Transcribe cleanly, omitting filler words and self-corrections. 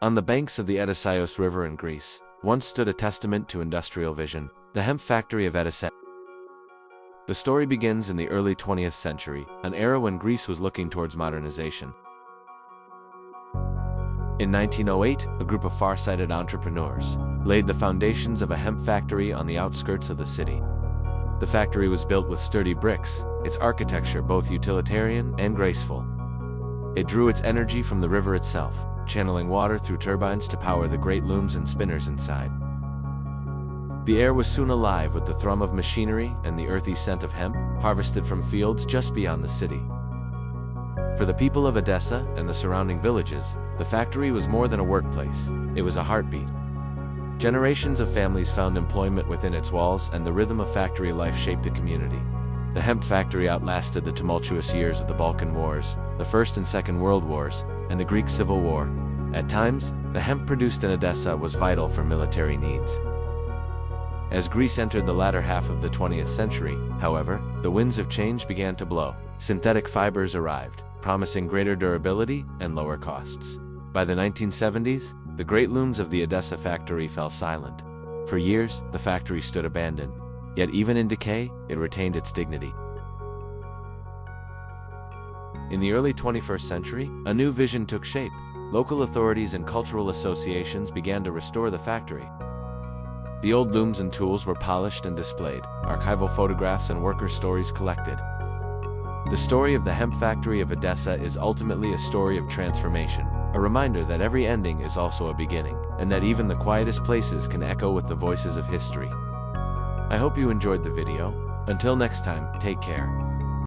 On the banks of the Edessa River in Greece, once stood a testament to industrial vision, the hemp factory of Edessa. The story begins in the early 20th century, an era when Greece was looking towards modernization. In 1908, a group of far-sighted entrepreneurs laid the foundations of a hemp factory on the outskirts of the city. The factory was built with sturdy bricks, its architecture both utilitarian and graceful. It drew its energy from the river itself, channeling water through turbines to power the great looms and spinners inside. The air was soon alive with the thrum of machinery and the earthy scent of hemp, harvested from fields just beyond the city. For the people of Edessa and the surrounding villages, the factory was more than a workplace, it was a heartbeat. Generations of families found employment within its walls, and the rhythm of factory life shaped the community. The hemp factory outlasted the tumultuous years of the Balkan Wars, the First and Second World Wars, and the Greek Civil War. At times, the hemp produced in Edessa was vital for military needs. As Greece entered the latter half of the 20th century, however, the winds of change began to blow. Synthetic fibers arrived, promising greater durability and lower costs. By the 1970s, the great looms of the Edessa factory fell silent. For years, the factory stood abandoned, yet even in decay, it retained its dignity. In the early 21st century, a new vision took shape. Local authorities and cultural associations began to restore the factory. The old looms and tools were polished and displayed, archival photographs and worker stories collected. The story of the hemp factory of Edessa is ultimately a story of transformation, a reminder that every ending is also a beginning, and that even the quietest places can echo with the voices of history. I hope you enjoyed the video. Until next time, take care.